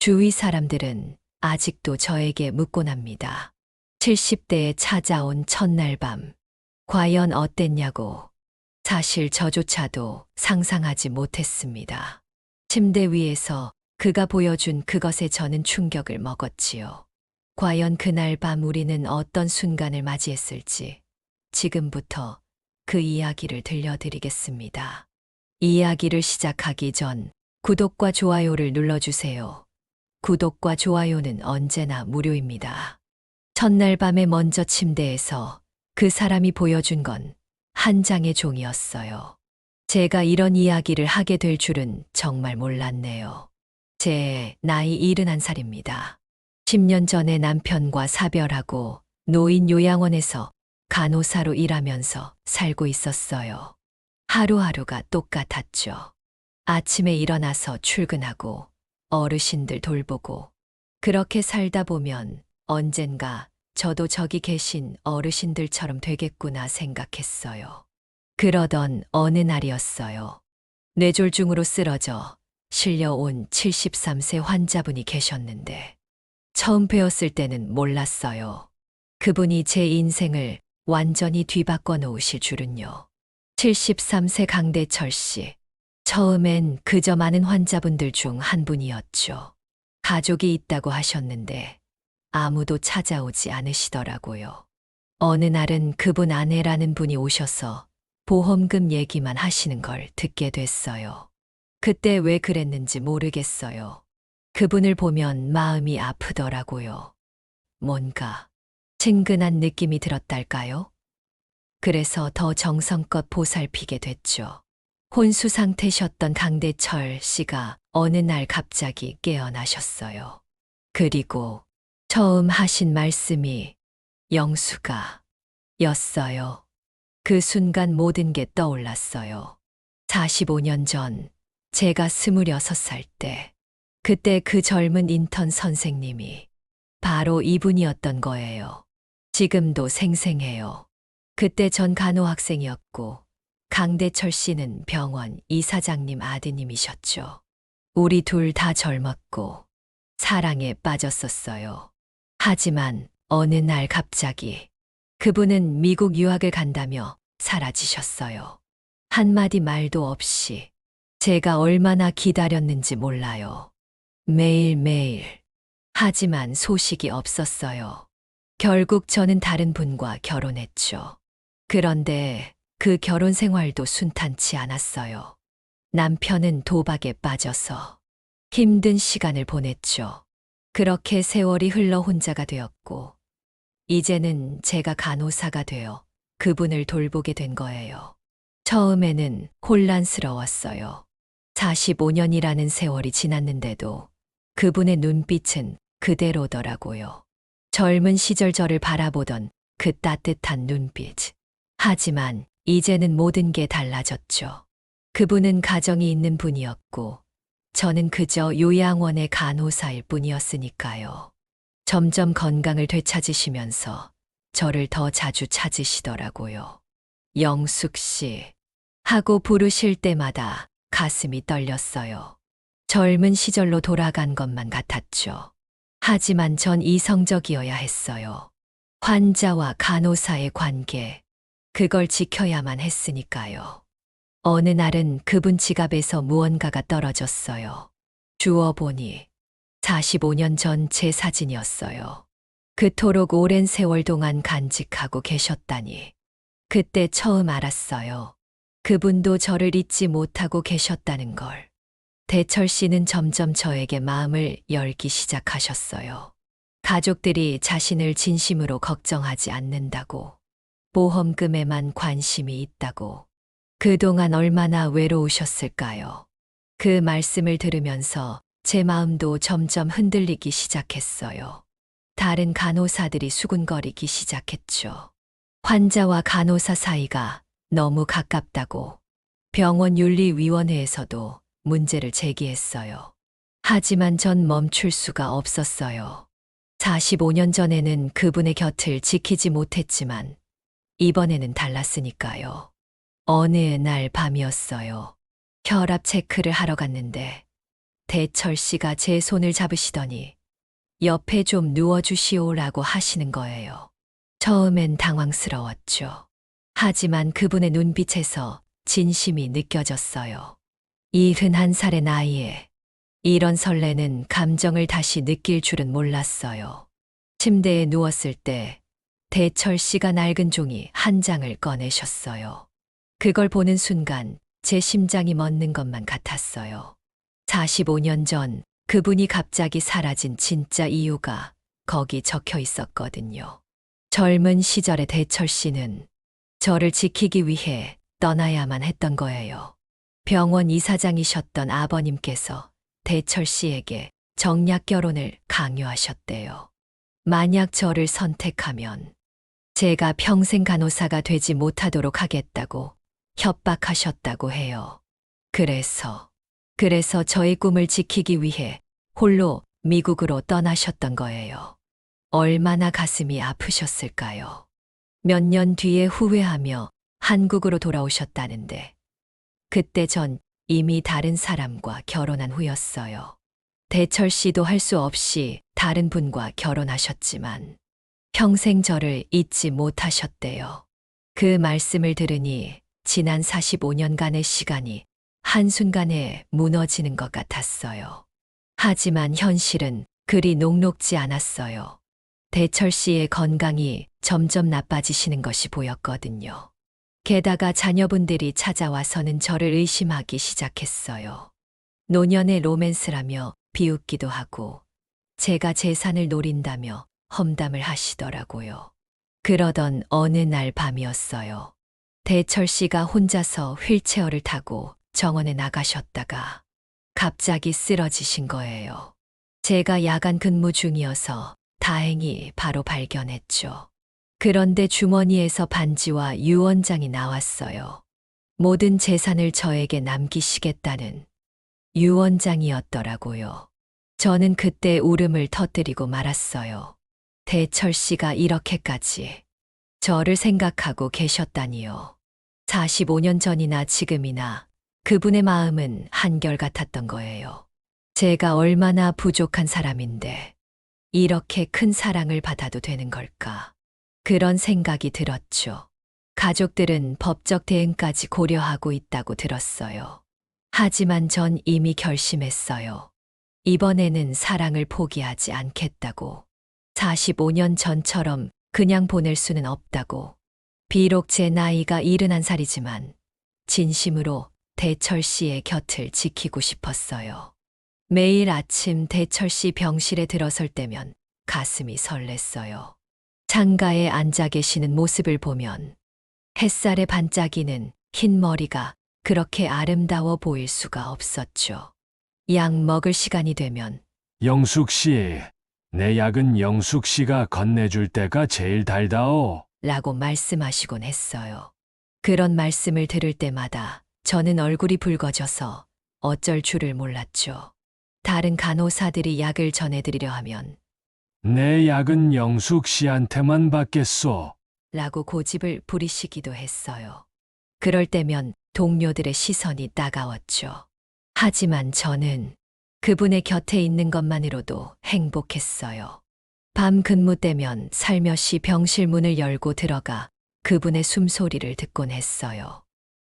주위 사람들은 아직도 저에게 묻곤 합니다. 70대에 찾아온 첫날 밤, 과연 어땠냐고. 사실 저조차도 상상하지 못했습니다. 침대 위에서 그가 보여준 그것에 저는 충격을 먹었지요. 과연 그날 밤 우리는 어떤 순간을 맞이했을지 지금부터 그 이야기를 들려드리겠습니다. 이야기를 시작하기 전 구독과 좋아요를 눌러주세요. 구독과 좋아요는 언제나 무료입니다. 첫날 밤에 먼저 침대에서 그 사람이 보여준 건 한 장의 종이었어요. 제가 이런 이야기를 하게 될 줄은 정말 몰랐네요. 제 나이 71살입니다. 10년 전에 남편과 사별하고 노인 요양원에서 간호사로 일하면서 살고 있었어요. 하루하루가 똑같았죠. 아침에 일어나서 출근하고 어르신들 돌보고 그렇게 살다 보면 언젠가 저도 저기 계신 어르신들처럼 되겠구나 생각했어요. 그러던 어느 날이었어요. 뇌졸중으로 쓰러져 실려온 73세 환자분이 계셨는데 처음 뵈었을 때는 몰랐어요. 그분이 제 인생을 완전히 뒤바꿔 놓으실 줄은요. 73세 강대철 씨. 처음엔 그저 많은 환자분들 중 한 분이었죠. 가족이 있다고 하셨는데 아무도 찾아오지 않으시더라고요. 어느 날은 그분 아내라는 분이 오셔서 보험금 얘기만 하시는 걸 듣게 됐어요. 그때 왜 그랬는지 모르겠어요. 그분을 보면 마음이 아프더라고요. 뭔가 친근한 느낌이 들었달까요? 그래서 더 정성껏 보살피게 됐죠. 혼수 상태셨던 강대철 씨가 어느 날 갑자기 깨어나셨어요. 그리고 처음 하신 말씀이 영수가 였어요. 그 순간 모든 게 떠올랐어요. 45년 전 제가 26살 때 그때 그 젊은 인턴 선생님이 바로 이분이었던 거예요. 지금도 생생해요. 그때 전 간호학생이었고 강대철 씨는 병원 이사장님 아드님이셨죠. 우리 둘 다 젊었고 사랑에 빠졌었어요. 하지만 어느 날 갑자기 그분은 미국 유학을 간다며 사라지셨어요. 한마디 말도 없이. 제가 얼마나 기다렸는지 몰라요. 매일매일. 하지만 소식이 없었어요. 결국 저는 다른 분과 결혼했죠. 그런데 그 결혼 생활도 순탄치 않았어요. 남편은 도박에 빠져서 힘든 시간을 보냈죠. 그렇게 세월이 흘러 혼자가 되었고, 이제는 제가 간호사가 되어 그분을 돌보게 된 거예요. 처음에는 혼란스러웠어요. 45년이라는 세월이 지났는데도 그분의 눈빛은 그대로더라고요. 젊은 시절 저를 바라보던 그 따뜻한 눈빛. 하지만 이제는 모든 게 달라졌죠. 그분은 가정이 있는 분이었고, 저는 그저 요양원의 간호사일 뿐이었으니까요. 점점 건강을 되찾으시면서 저를 더 자주 찾으시더라고요. 영숙 씨 하고 부르실 때마다 가슴이 떨렸어요. 젊은 시절로 돌아간 것만 같았죠. 하지만 전 이성적이어야 했어요. 환자와 간호사의 관계, 그걸 지켜야만 했으니까요. 어느 날은 그분 지갑에서 무언가가 떨어졌어요. 주워보니 45년 전 제 사진이었어요. 그토록 오랜 세월 동안 간직하고 계셨다니. 그때 처음 알았어요. 그분도 저를 잊지 못하고 계셨다는 걸. 대철 씨는 점점 저에게 마음을 열기 시작하셨어요. 가족들이 자신을 진심으로 걱정하지 않는다고. 보험금에만 관심이 있다고. 그동안 얼마나 외로우셨을까요? 그 말씀을 들으면서 제 마음도 점점 흔들리기 시작했어요. 다른 간호사들이 수군거리기 시작했죠. 환자와 간호사 사이가 너무 가깝다고 병원윤리위원회에서도 문제를 제기했어요. 하지만 전 멈출 수가 없었어요. 45년 전에는 그분의 곁을 지키지 못했지만 이번에는 달랐으니까요. 어느 날 밤이었어요. 혈압 체크를 하러 갔는데 대철 씨가 제 손을 잡으시더니 옆에 좀 누워주시오라고 하시는 거예요. 처음엔 당황스러웠죠. 하지만 그분의 눈빛에서 진심이 느껴졌어요. 71살의 나이에 이런 설레는 감정을 다시 느낄 줄은 몰랐어요. 침대에 누웠을 때 대철 씨가 낡은 종이 한 장을 꺼내셨어요. 그걸 보는 순간 제 심장이 멎는 것만 같았어요. 45년 전 그분이 갑자기 사라진 진짜 이유가 거기 적혀 있었거든요. 젊은 시절의 대철 씨는 저를 지키기 위해 떠나야만 했던 거예요. 병원 이사장이셨던 아버님께서 대철 씨에게 정략 결혼을 강요하셨대요. 만약 저를 선택하면 제가 평생 간호사가 되지 못하도록 하겠다고 협박하셨다고 해요. 그래서 저의 꿈을 지키기 위해 홀로 미국으로 떠나셨던 거예요. 얼마나 가슴이 아프셨을까요? 몇 년 뒤에 후회하며 한국으로 돌아오셨다는데 그때 전 이미 다른 사람과 결혼한 후였어요. 대철 씨도 할 수 없이 다른 분과 결혼하셨지만 평생 저를 잊지 못하셨대요. 그 말씀을 들으니 지난 45년간의 시간이 한순간에 무너지는 것 같았어요. 하지만 현실은 그리 녹록지 않았어요. 대철 씨의 건강이 점점 나빠지시는 것이 보였거든요. 게다가 자녀분들이 찾아와서는 저를 의심하기 시작했어요. 노년의 로맨스라며 비웃기도 하고 제가 재산을 노린다며 험담을 하시더라고요. 그러던 어느 날 밤이었어요. 대철 씨가 혼자서 휠체어를 타고 정원에 나가셨다가 갑자기 쓰러지신 거예요. 제가 야간 근무 중이어서 다행히 바로 발견했죠. 그런데 주머니에서 반지와 유언장이 나왔어요. 모든 재산을 저에게 남기시겠다는 유언장이었더라고요. 저는 그때 울음을 터뜨리고 말았어요. 대철 씨가 이렇게까지 저를 생각하고 계셨다니요. 45년 전이나 지금이나 그분의 마음은 한결같았던 거예요. 제가 얼마나 부족한 사람인데 이렇게 큰 사랑을 받아도 되는 걸까? 그런 생각이 들었죠. 가족들은 법적 대응까지 고려하고 있다고 들었어요. 하지만 전 이미 결심했어요. 이번에는 사랑을 포기하지 않겠다고. 45년 전처럼 그냥 보낼 수는 없다고. 비록 제 나이가 71살이지만 진심으로 대철 씨의 곁을 지키고 싶었어요. 매일 아침 대철 씨 병실에 들어설 때면 가슴이 설렜어요. 창가에 앉아 계시는 모습을 보면 햇살에 반짝이는 흰 머리가 그렇게 아름다워 보일 수가 없었죠. 약 먹을 시간이 되면 영숙 씨, 내 약은 영숙 씨가 건네줄 때가 제일 달다오. 라고 말씀하시곤 했어요. 그런 말씀을 들을 때마다 저는 얼굴이 붉어져서 어쩔 줄을 몰랐죠. 다른 간호사들이 약을 전해드리려 하면 내 약은 영숙 씨한테만 받겠소. 라고 고집을 부리시기도 했어요. 그럴 때면 동료들의 시선이 따가웠죠. 하지만 저는 그분의 곁에 있는 것만으로도 행복했어요. 밤 근무 때면 살며시 병실 문을 열고 들어가 그분의 숨소리를 듣곤 했어요.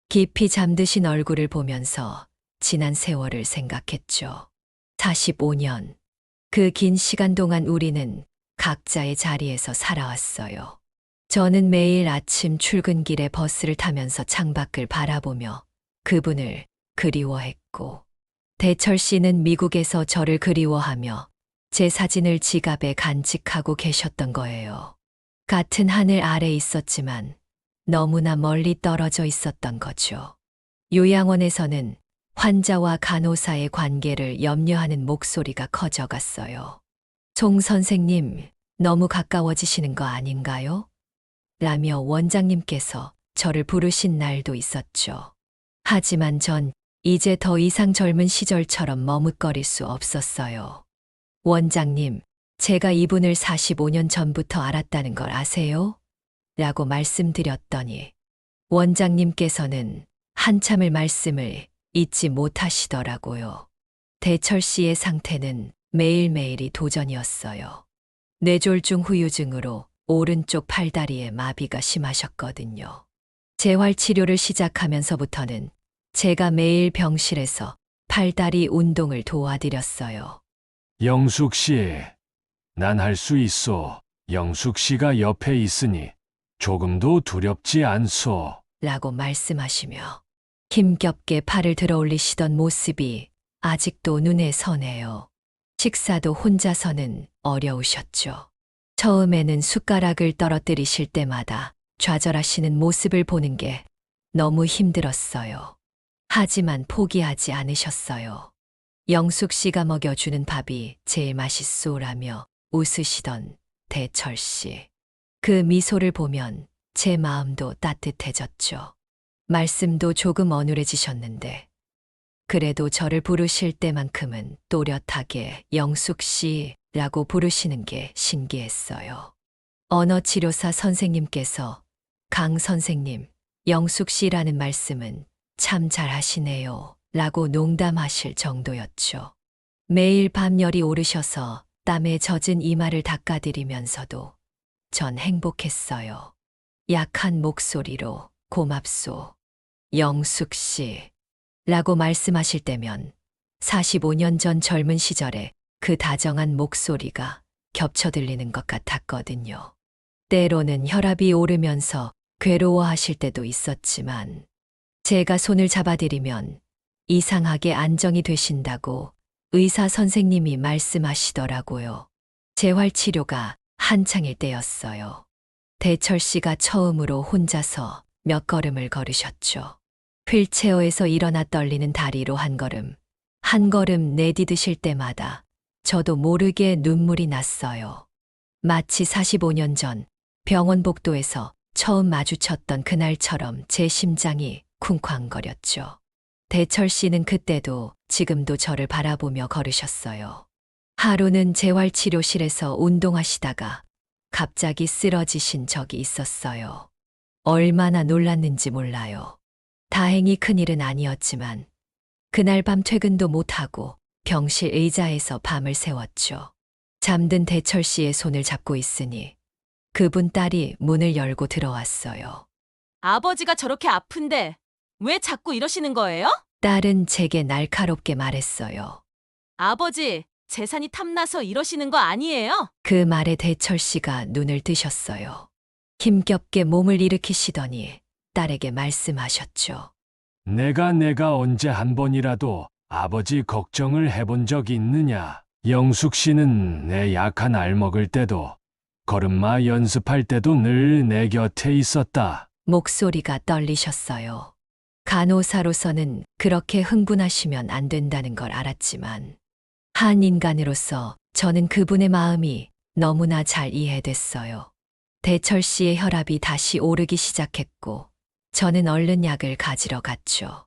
깊이 잠드신 얼굴을 보면서 지난 세월을 생각했죠. 45년. 그 긴 시간 동안 우리는 각자의 자리에서 살아왔어요. 저는 매일 아침 출근길에 버스를 타면서 창밖을 바라보며 그분을 그리워했고, 대철 씨는 미국에서 저를 그리워하며 제 사진을 지갑에 간직하고 계셨던 거예요. 같은 하늘 아래 있었지만 너무나 멀리 떨어져 있었던 거죠. 요양원에서는 환자와 간호사의 관계를 염려하는 목소리가 커져갔어요. 송 선생님, 너무 가까워지시는 거 아닌가요? 라며 원장님께서 저를 부르신 날도 있었죠. 하지만 전 이제 더 이상 젊은 시절처럼 머뭇거릴 수 없었어요. 원장님, 제가 이분을 45년 전부터 알았다는 걸 아세요? 라고 말씀드렸더니 원장님께서는 한참을 말씀을 잊지 못하시더라고요. 대철 씨의 상태는 매일매일이 도전이었어요. 뇌졸중 후유증으로 오른쪽 팔다리에 마비가 심하셨거든요. 재활 치료를 시작하면서부터는 제가 매일 병실에서 팔다리 운동을 도와드렸어요. 영숙 씨, 난 할 수 있어. 영숙 씨가 옆에 있으니 조금도 두렵지 않소. 라고 말씀하시며 힘겹게 팔을 들어 올리시던 모습이 아직도 눈에 선해요. 식사도 혼자서는 어려우셨죠. 처음에는 숟가락을 떨어뜨리실 때마다 좌절하시는 모습을 보는 게 너무 힘들었어요. 하지만 포기하지 않으셨어요. 영숙 씨가 먹여주는 밥이 제일 맛있소라며 웃으시던 대철 씨. 그 미소를 보면 제 마음도 따뜻해졌죠. 말씀도 조금 어눌해지셨는데 그래도 저를 부르실 때만큼은 또렷하게 영숙 씨라고 부르시는 게 신기했어요. 언어치료사 선생님께서 강 선생님, 영숙 씨라는 말씀은 참 잘하시네요 라고 농담하실 정도였죠. 매일 밤 열이 오르셔서 땀에 젖은 이마를 닦아드리면서도 전 행복했어요. 약한 목소리로 고맙소. 영숙 씨. 라고 말씀하실 때면 45년 전 젊은 시절에 그 다정한 목소리가 겹쳐 들리는 것 같았거든요. 때로는 혈압이 오르면서 괴로워하실 때도 있었지만 제가 손을 잡아드리면 이상하게 안정이 되신다고 의사 선생님이 말씀하시더라고요. 재활치료가 한창일 때였어요. 대철 씨가 처음으로 혼자서 몇 걸음을 걸으셨죠. 휠체어에서 일어나 떨리는 다리로 한 걸음 내디드실 때마다 저도 모르게 눈물이 났어요. 마치 45년 전 병원 복도에서 처음 마주쳤던 그날처럼 제 심장이 쿵쾅거렸죠. 대철 씨는 그때도 지금도 저를 바라보며 걸으셨어요. 하루는 재활치료실에서 운동하시다가 갑자기 쓰러지신 적이 있었어요. 얼마나 놀랐는지 몰라요. 다행히 큰일은 아니었지만 그날 밤 퇴근도 못하고 병실 의자에서 밤을 새웠죠. 잠든 대철 씨의 손을 잡고 있으니 그분 딸이 문을 열고 들어왔어요. 아버지가 저렇게 아픈데 왜 자꾸 이러시는 거예요? 딸은 제게 날카롭게 말했어요. 아버지, 재산이 탐나서 이러시는 거 아니에요? 그 말에 대철 씨가 눈을 뜨셨어요. 힘겹게 몸을 일으키시더니 딸에게 말씀하셨죠. 내가 언제 한 번이라도 아버지 걱정을 해본 적 있느냐? 영숙 씨는 내 약한 알 먹을 때도 걸음마 연습할 때도 늘 내 곁에 있었다. 목소리가 떨리셨어요. 간호사로서는 그렇게 흥분하시면 안 된다는 걸 알았지만 한 인간으로서 저는 그분의 마음이 너무나 잘 이해됐어요. 대철 씨의 혈압이 다시 오르기 시작했고 저는 얼른 약을 가지러 갔죠.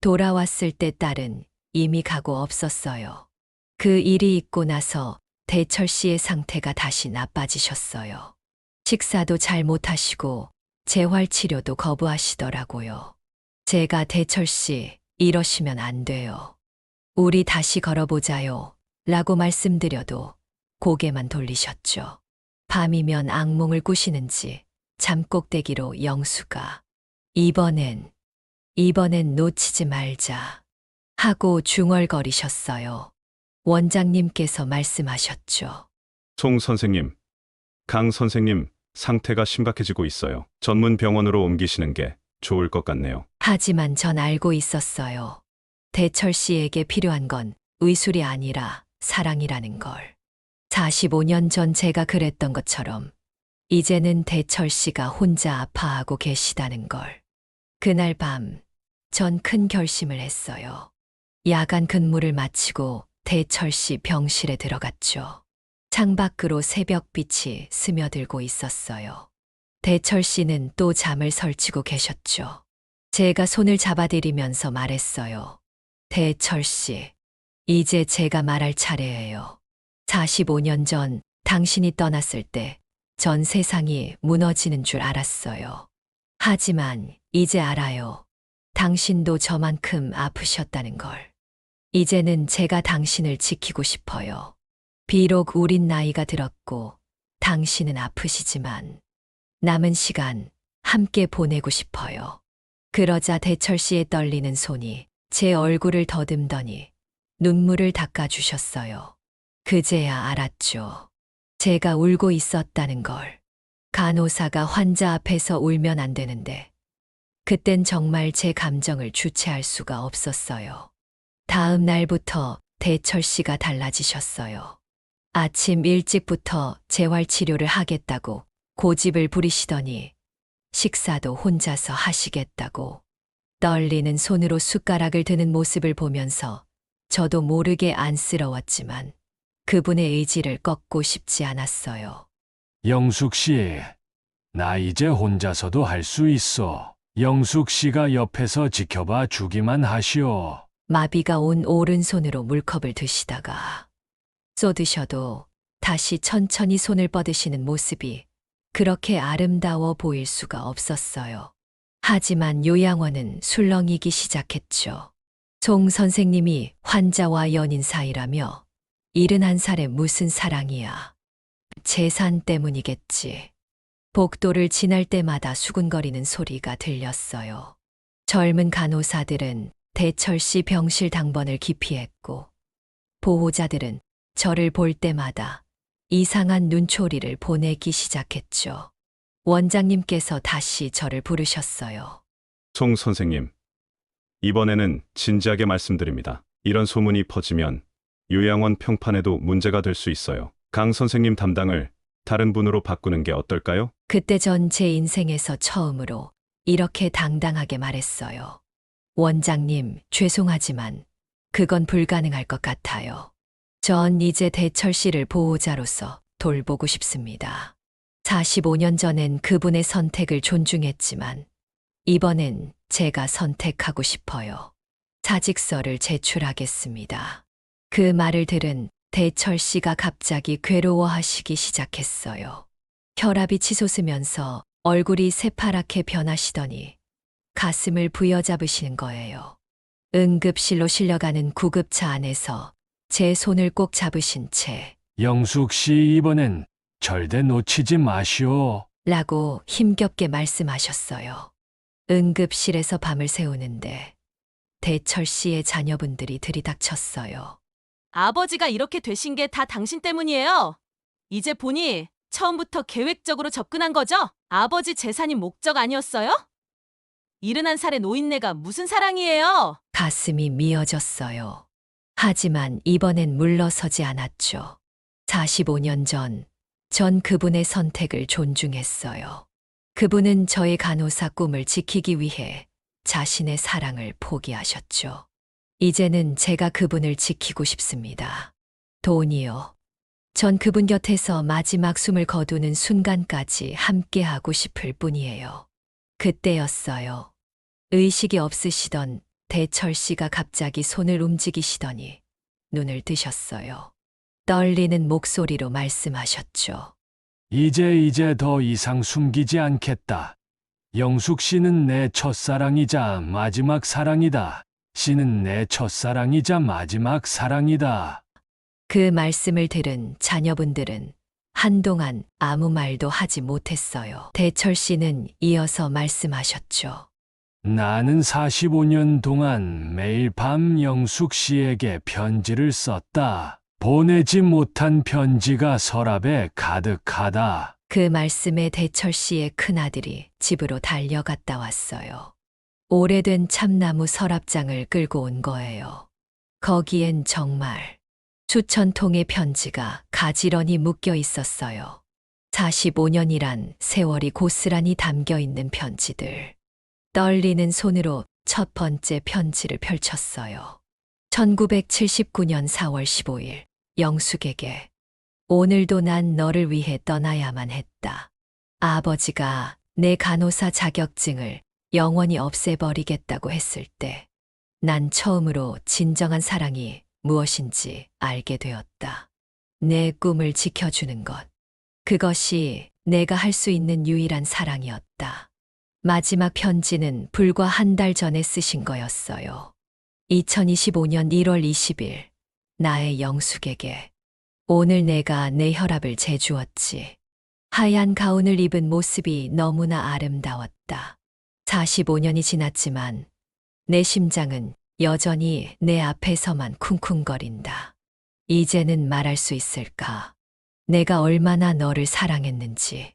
돌아왔을 때 딸은 이미 가고 없었어요. 그 일이 있고 나서 대철 씨의 상태가 다시 나빠지셨어요. 식사도 잘 못하시고 재활치료도 거부하시더라고요. 제가 대철 씨, 이러시면 안 돼요. 우리 다시 걸어보자요. 라고 말씀드려도 고개만 돌리셨죠. 밤이면 악몽을 꾸시는지 잠꼭대기로 영수가 이번엔 놓치지 말자 하고 중얼거리셨어요. 원장님께서 말씀하셨죠. 송 선생님, 강 선생님 상태가 심각해지고 있어요. 전문 병원으로 옮기시는 게 좋을 것 같네요. 하지만 전 알고 있었어요. 대철 씨에게 필요한 건 의술이 아니라 사랑이라는 걸. 45년 전 제가 그랬던 것처럼 이제는 대철 씨가 혼자 아파하고 계시다는 걸. 그날 밤, 전 큰 결심을 했어요. 야간 근무를 마치고 대철 씨 병실에 들어갔죠. 창밖으로 새벽빛이 스며들고 있었어요. 대철 씨는 또 잠을 설치고 계셨죠. 제가 손을 잡아드리면서 말했어요. 대철 씨, 이제 제가 말할 차례예요. 45년 전 당신이 떠났을 때 전 세상이 무너지는 줄 알았어요. 하지만 이제 알아요. 당신도 저만큼 아프셨다는 걸. 이제는 제가 당신을 지키고 싶어요. 비록 우린 나이가 들었고 당신은 아프시지만 남은 시간 함께 보내고 싶어요. 그러자 대철 씨의 떨리는 손이 제 얼굴을 더듬더니 눈물을 닦아주셨어요. 그제야 알았죠. 제가 울고 있었다는 걸. 간호사가 환자 앞에서 울면 안 되는데 그땐 정말 제 감정을 주체할 수가 없었어요. 다음 날부터 대철 씨가 달라지셨어요. 아침 일찍부터 재활치료를 하겠다고 고집을 부리시더니 식사도 혼자서 하시겠다고 떨리는 손으로 숟가락을 드는 모습을 보면서 저도 모르게 안쓰러웠지만 그분의 의지를 꺾고 싶지 않았어요. 영숙 씨, 나 이제 혼자서도 할 수 있어. 영숙 씨가 옆에서 지켜봐 주기만 하시오. 마비가 온 오른손으로 물컵을 드시다가 쏟으셔도 다시 천천히 손을 뻗으시는 모습이 그렇게 아름다워 보일 수가 없었어요. 하지만 요양원은 술렁이기 시작했죠. 송 선생님이 환자와 연인 사이라며 71살에 무슨 사랑이야. 재산 때문이겠지. 복도를 지날 때마다 수군거리는 소리가 들렸어요. 젊은 간호사들은 대철 씨 병실 당번을 기피했고 보호자들은 저를 볼 때마다 이상한 눈초리를 보내기 시작했죠. 원장님께서 다시 저를 부르셨어요. 송 선생님, 이번에는 진지하게 말씀드립니다. 이런 소문이 퍼지면 요양원 평판에도 문제가 될 수 있어요. 강 선생님 담당을 다른 분으로 바꾸는 게 어떨까요? 그때 전 제 인생에서 처음으로 이렇게 당당하게 말했어요. 원장님, 죄송하지만 그건 불가능할 것 같아요. 전 이제 대철 씨를 보호자로서 돌보고 싶습니다. 45년 전엔 그분의 선택을 존중했지만 이번엔 제가 선택하고 싶어요. 사직서를 제출하겠습니다. 그 말을 들은 대철 씨가 갑자기 괴로워하시기 시작했어요. 혈압이 치솟으면서 얼굴이 새파랗게 변하시더니 가슴을 부여잡으시는 거예요. 응급실로 실려가는 구급차 안에서 제 손을 꼭 잡으신 채 영숙 씨 이번엔 절대 놓치지 마시오. 라고 힘겹게 말씀하셨어요. 응급실에서 밤을 새우는데 대철 씨의 자녀분들이 들이닥쳤어요. 아버지가 이렇게 되신 게 다 당신 때문이에요. 이제 보니 처음부터 계획적으로 접근한 거죠? 아버지 재산이 목적 아니었어요? 71살의 노인네가 무슨 사랑이에요? 가슴이 미어졌어요. 하지만 이번엔 물러서지 않았죠. 45년 전 그분의 선택을 존중했어요. 그분은 저의 간호사 꿈을 지키기 위해 자신의 사랑을 포기하셨죠. 이제는 제가 그분을 지키고 싶습니다. 돈이요. 전 그분 곁에서 마지막 숨을 거두는 순간까지 함께하고 싶을 뿐이에요. 그때였어요. 의식이 없으시던 대철 씨가 갑자기 손을 움직이시더니 눈을 뜨셨어요. 떨리는 목소리로 말씀하셨죠. 이제 더 이상 숨기지 않겠다. 영숙 씨는 내 첫사랑이자 마지막 사랑이다. 씨는 내 첫사랑이자 마지막 사랑이다. 그 말씀을 들은 자녀분들은 한동안 아무 말도 하지 못했어요. 대철 씨는 이어서 말씀하셨죠. 나는 45년 동안 매일 밤 영숙 씨에게 편지를 썼다. 보내지 못한 편지가 서랍에 가득하다. 그 말씀에 대철 씨의 큰아들이 집으로 달려갔다 왔어요. 오래된 참나무 서랍장을 끌고 온 거예요. 거기엔 정말 수천 통의 편지가 가지런히 묶여 있었어요. 45년이란 세월이 고스란히 담겨 있는 편지들. 떨리는 손으로 첫 번째 편지를 펼쳤어요. 1979년 4월 15일, 영숙에게. 오늘도 난 너를 위해 떠나야만 했다. 아버지가 내 간호사 자격증을 영원히 없애버리겠다고 했을 때, 난 처음으로 진정한 사랑이 무엇인지 알게 되었다. 내 꿈을 지켜주는 것. 그것이 내가 할 수 있는 유일한 사랑이었다. 마지막 편지는 불과 한 달 전에 쓰신 거였어요. 2025년 1월 20일, 나의 영숙에게. 오늘 내가 내 혈압을 재주었지. 하얀 가운을 입은 모습이 너무나 아름다웠다. 45년이 지났지만 내 심장은 여전히 내 앞에서만 쿵쿵거린다. 이제는 말할 수 있을까? 내가 얼마나 너를 사랑했는지.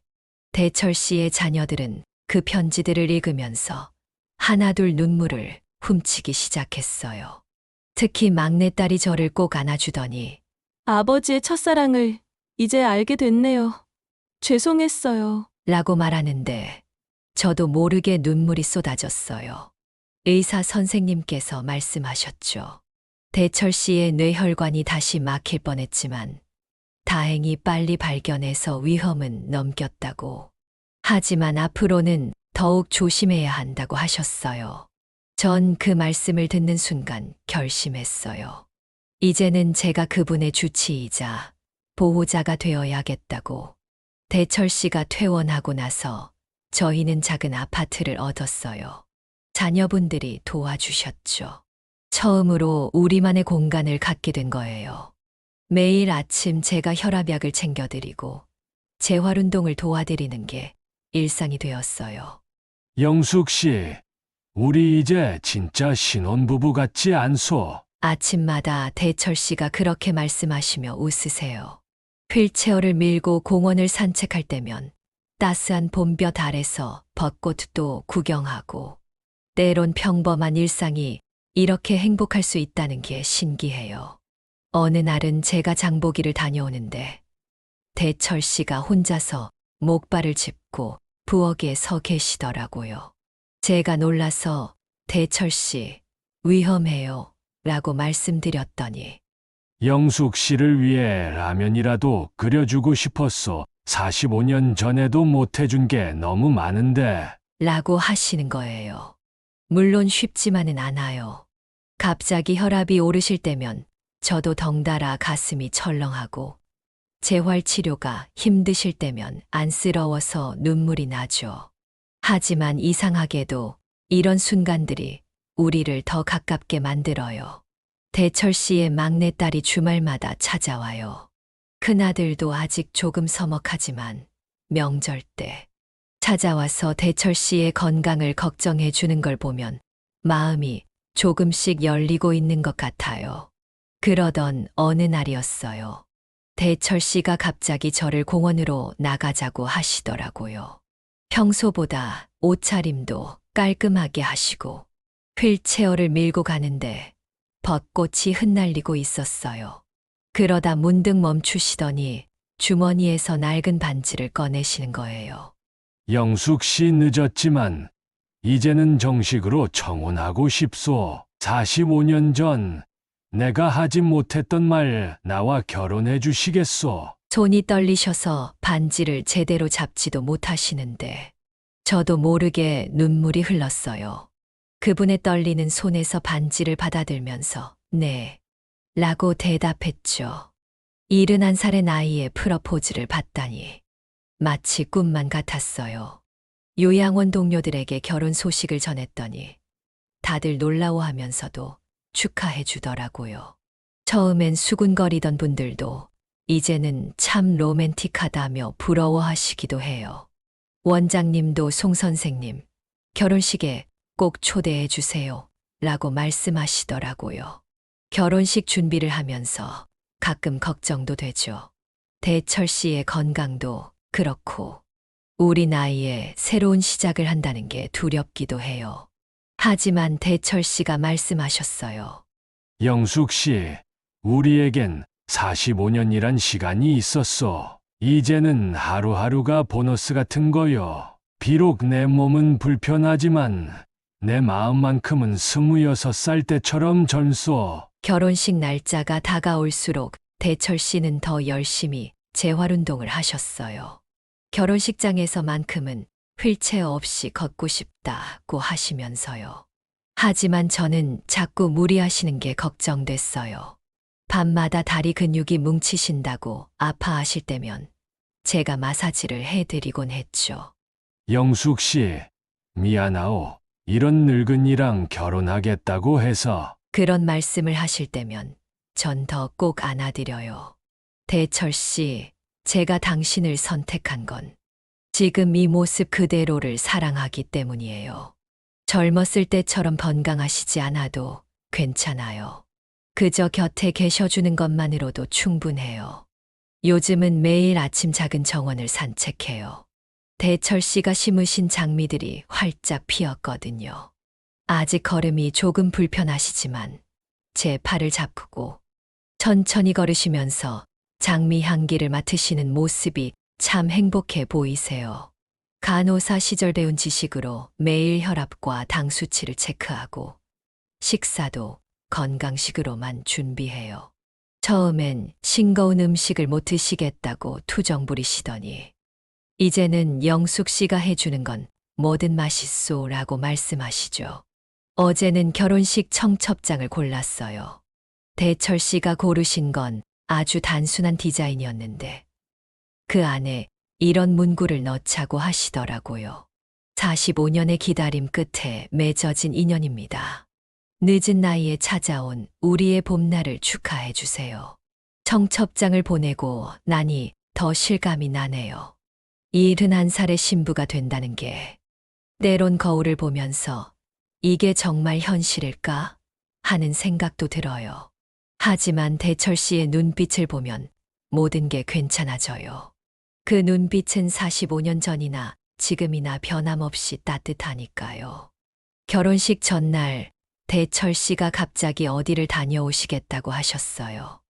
대철 씨의 자녀들은 그 편지들을 읽으면서 하나둘 눈물을 훔치기 시작했어요. 특히 막내딸이 저를 꼭 안아주더니 아버지의 첫사랑을 이제 알게 됐네요. 죄송했어요. 라고 말하는데 저도 모르게 눈물이 쏟아졌어요. 의사 선생님께서 말씀하셨죠. 대철 씨의 뇌혈관이 다시 막힐 뻔했지만 다행히 빨리 발견해서 위험은 넘겼다고. 하지만 앞으로는 더욱 조심해야 한다고 하셨어요. 전 그 말씀을 듣는 순간 결심했어요. 이제는 제가 그분의 주치의자, 보호자가 되어야겠다고. 대철 씨가 퇴원하고 나서 저희는 작은 아파트를 얻었어요. 자녀분들이 도와주셨죠. 처음으로 우리만의 공간을 갖게 된 거예요. 매일 아침 제가 혈압약을 챙겨드리고 재활운동을 도와드리는 게 일상이 되었어요. 영숙 씨, 우리 이제 진짜 신혼부부 같지 않소? 아침마다 대철 씨가 그렇게 말씀하시며 웃으세요. 휠체어를 밀고 공원을 산책할 때면 따스한 봄볕 아래서 벚꽃도 구경하고 때론 평범한 일상이 이렇게 행복할 수 있다는 게 신기해요. 어느 날은 제가 장보기를 다녀오는데 대철 씨가 혼자서 목발을 짚고 부엌에 서 계시더라고요. 제가 놀라서 대철 씨, 위험해요. 라고 말씀드렸더니 영숙 씨를 위해 라면이라도 끓여주고 싶었소. 45년 전에도 못해준 게 너무 많은데. 라고 하시는 거예요. 물론 쉽지만은 않아요. 갑자기 혈압이 오르실 때면 저도 덩달아 가슴이 철렁하고 재활치료가 힘드실 때면 안쓰러워서 눈물이 나죠. 하지만 이상하게도 이런 순간들이 우리를 더 가깝게 만들어요. 대철 씨의 막내딸이 주말마다 찾아와요. 큰아들도 아직 조금 서먹하지만 명절 때 찾아와서 대철 씨의 건강을 걱정해 주는 걸 보면 마음이 조금씩 열리고 있는 것 같아요. 그러던 어느 날이었어요. 대철 씨가 갑자기 저를 공원으로 나가자고 하시더라고요. 평소보다 옷차림도 깔끔하게 하시고 휠체어를 밀고 가는데 벚꽃이 흩날리고 있었어요. 그러다 문득 멈추시더니 주머니에서 낡은 반지를 꺼내시는 거예요. 영숙 씨 늦었지만 이제는 정식으로 청혼하고 싶소. 45년 전 내가 하지 못했던 말 나와 결혼해 주시겠소? 손이 떨리셔서 반지를 제대로 잡지도 못하시는데 저도 모르게 눈물이 흘렀어요. 그분의 떨리는 손에서 반지를 받아들면서 네, 라고 대답했죠. 71살의 나이에 프러포즈를 받다니 마치 꿈만 같았어요. 요양원 동료들에게 결혼 소식을 전했더니 다들 놀라워하면서도 축하해 주더라고요. 처음엔 수군거리던 분들도 이제는 참 로맨틱하다며 부러워하시기도 해요. 원장님도 송 선생님, 결혼식에 꼭 초대해 주세요. 라고 말씀하시더라고요. 결혼식 준비를 하면서 가끔 걱정도 되죠. 대철 씨의 건강도 그렇고 우리 나이에 새로운 시작을 한다는 게 두렵기도 해요. 하지만 대철 씨가 말씀하셨어요. 영숙 씨, 우리에겐 45년이란 시간이 있었소. 이제는 하루하루가 보너스 같은 거요. 비록 내 몸은 불편하지만 내 마음만큼은 26살 때처럼 젊소. 결혼식 날짜가 다가올수록 대철 씨는 더 열심히 재활운동을 하셨어요. 결혼식장에서만큼은 휠체어 없이 걷고 싶다고 하시면서요. 하지만 저는 자꾸 무리하시는 게 걱정됐어요. 밤마다 다리 근육이 뭉치신다고 아파하실 때면 제가 마사지를 해드리곤 했죠. 영숙 씨, 미안하오. 이런 늙은이랑 결혼하겠다고 해서 그런 말씀을 하실 때면 전 더 꼭 안아드려요. 대철 씨, 제가 당신을 선택한 건 지금 이 모습 그대로를 사랑하기 때문이에요. 젊었을 때처럼 건강하시지 않아도 괜찮아요. 그저 곁에 계셔주는 것만으로도 충분해요. 요즘은 매일 아침 작은 정원을 산책해요. 대철 씨가 심으신 장미들이 활짝 피었거든요. 아직 걸음이 조금 불편하시지만 제 팔을 잡고 천천히 걸으시면서 장미 향기를 맡으시는 모습이 참 행복해 보이세요. 간호사 시절 배운 지식으로 매일 혈압과 당 수치를 체크하고 식사도 건강식으로만 준비해요. 처음엔 싱거운 음식을 못 드시겠다고 투정 부리시더니 이제는 영숙 씨가 해주는 건 뭐든 맛있소라고 말씀하시죠. 어제는 결혼식 청첩장을 골랐어요. 대철 씨가 고르신 건 아주 단순한 디자인이었는데 그 안에 이런 문구를 넣자고 하시더라고요. 45년의 기다림 끝에 맺어진 인연입니다. 늦은 나이에 찾아온 우리의 봄날을 축하해 주세요. 청첩장을 보내고 나니 더 실감이 나네요. 71살의 신부가 된다는 게 때론 거울을 보면서 이게 정말 현실일까 하는 생각도 들어요. 하지만 대철 씨의 눈빛을 보면 모든 게 괜찮아져요. 그 눈빛은 45년 전이나 지금이나 변함없이 따뜻하니까요. 결혼식 전날 대철 씨가 갑자기 어디를 다녀오시겠다고 하셨어요.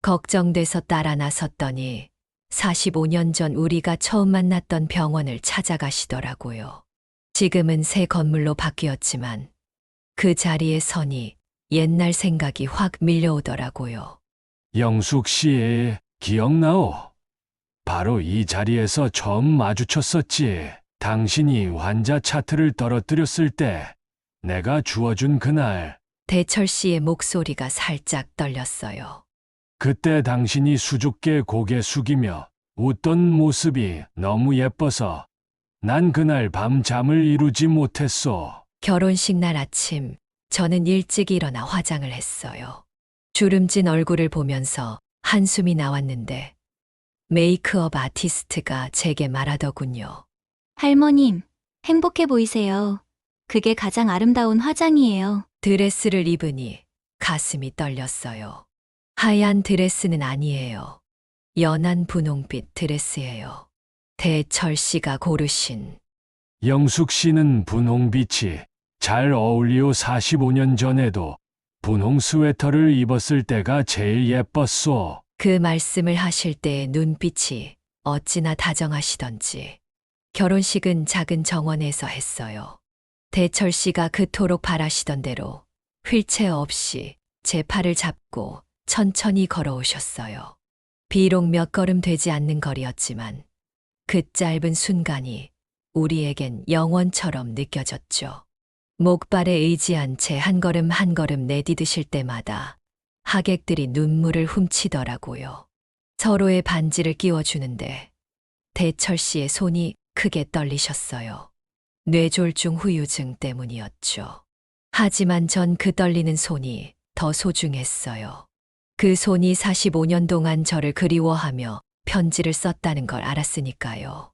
걱정돼서 따라 나섰더니 45년 전 우리가 처음 만났던 병원을 찾아가시더라고요. 지금은 새 건물로 바뀌었지만 그 자리에 서니 옛날 생각이 확 밀려오더라고요. 영숙 씨, 기억나오? 바로 이 자리에서 처음 마주쳤었지. 당신이 환자 차트를 떨어뜨렸을 때 내가 주워준 그날. 대철 씨의 목소리가 살짝 떨렸어요. 그때 당신이 수줍게 고개 숙이며 웃던 모습이 너무 예뻐서 난 그날 밤 잠을 이루지 못했소. 결혼식 날 아침, 저는 일찍 일어나 화장을 했어요. 주름진 얼굴을 보면서 한숨이 나왔는데 메이크업 아티스트가 제게 말하더군요. 할머님, 행복해 보이세요. 그게 가장 아름다운 화장이에요. 드레스를 입으니 가슴이 떨렸어요. 하얀 드레스는 아니에요. 연한 분홍빛 드레스예요. 대철 씨가 고르신. 영숙 씨는 분홍빛이 잘 어울리오. 45년 전에도 분홍 스웨터를 입었을 때가 제일 예뻤소. 그 말씀을 하실 때의 눈빛이 어찌나 다정하시던지. 결혼식은 작은 정원에서 했어요. 대철 씨가 그토록 바라시던 대로 휠체어 없이 제 팔을 잡고 천천히 걸어오셨어요. 비록 몇 걸음 되지 않는 거리였지만 그 짧은 순간이 우리에겐 영원처럼 느껴졌죠. 목발에 의지한 채 한 걸음 한 걸음 내디드실 때마다 하객들이 눈물을 훔치더라고요. 서로의 반지를 끼워주는데 대철 씨의 손이 크게 떨리셨어요. 뇌졸중 후유증 때문이었죠. 하지만 전 그 떨리는 손이 더 소중했어요. 그 손이 45년 동안 저를 그리워하며 편지를 썼다는 걸 알았으니까요.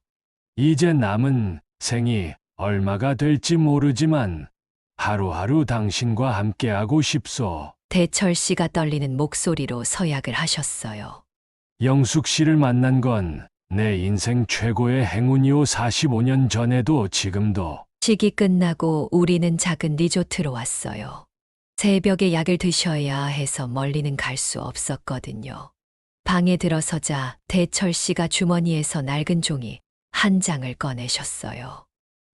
이제 남은 생이 얼마가 될지 모르지만 하루하루 당신과 함께하고 싶소. 대철 씨가 떨리는 목소리로 서약을 하셨어요. 영숙 씨를 만난 건 내 인생 최고의 행운이오. 45년 전에도 지금도. 식이 끝나고 우리는 작은 리조트로 왔어요. 새벽에 약을 드셔야 해서 멀리는 갈 수 없었거든요. 방에 들어서자 대철 씨가 주머니에서 낡은 종이 한 장을 꺼내셨어요.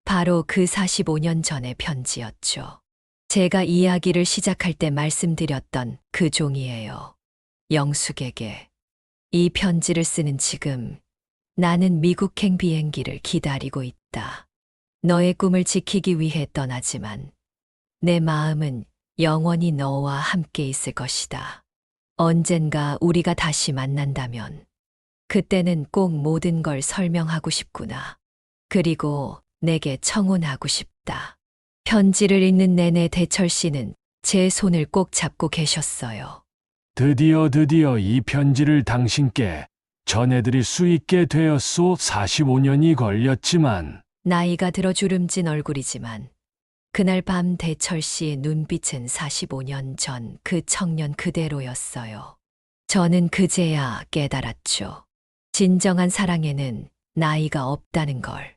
바로 그 45년 전의 편지였죠. 제가 이야기를 시작할 때 말씀드렸던 그 종이에요. 영숙에게. 이 편지를 쓰는 지금 나는 미국행 비행기를 기다리고 있다. 너의 꿈을 지키기 위해 떠나지만 내 마음은 영원히 너와 함께 있을 것이다. 언젠가 우리가 다시 만난다면 그때는 꼭 모든 걸 설명하고 싶구나. 그리고 내게 청혼하고 싶다. 편지를 읽는 내내 대철 씨는 제 손을 꼭 잡고 계셨어요. 드디어 이 편지를 당신께 전해드릴 수 있게 되었소. 45년이 걸렸지만 나이가 들어 주름진 얼굴이지만 그날 밤 대철 씨의 눈빛은 45년 전 그 청년 그대로였어요. 저는 그제야 깨달았죠. 진정한 사랑에는 나이가 없다는 걸,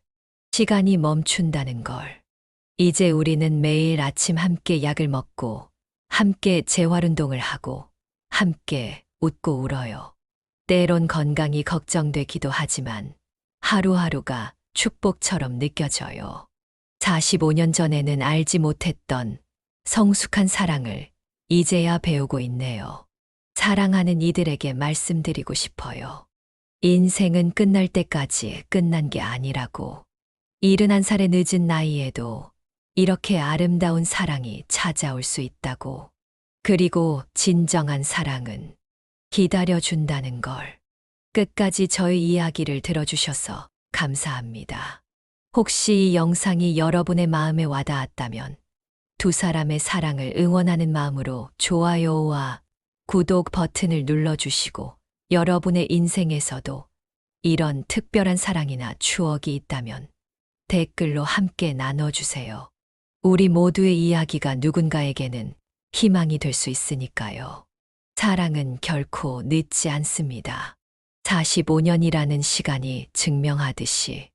시간이 멈춘다는 걸. 이제 우리는 매일 아침 함께 약을 먹고, 함께 재활운동을 하고, 함께 웃고 울어요. 때론 건강이 걱정되기도 하지만 하루하루가 축복처럼 느껴져요. 45년 전에는 알지 못했던 성숙한 사랑을 이제야 배우고 있네요. 사랑하는 이들에게 말씀드리고 싶어요. 인생은 끝날 때까지 끝난 게 아니라고. 71살의 늦은 나이에도 이렇게 아름다운 사랑이 찾아올 수 있다고. 그리고 진정한 사랑은 기다려준다는 걸. 끝까지 저의 이야기를 들어주셔서 감사합니다. 혹시 이 영상이 여러분의 마음에 와닿았다면 두 사람의 사랑을 응원하는 마음으로 좋아요와 구독 버튼을 눌러주시고 여러분의 인생에서도 이런 특별한 사랑이나 추억이 있다면 댓글로 함께 나눠주세요. 우리 모두의 이야기가 누군가에게는 희망이 될 수 있으니까요. 사랑은 결코 늦지 않습니다. 45년이라는 시간이 증명하듯이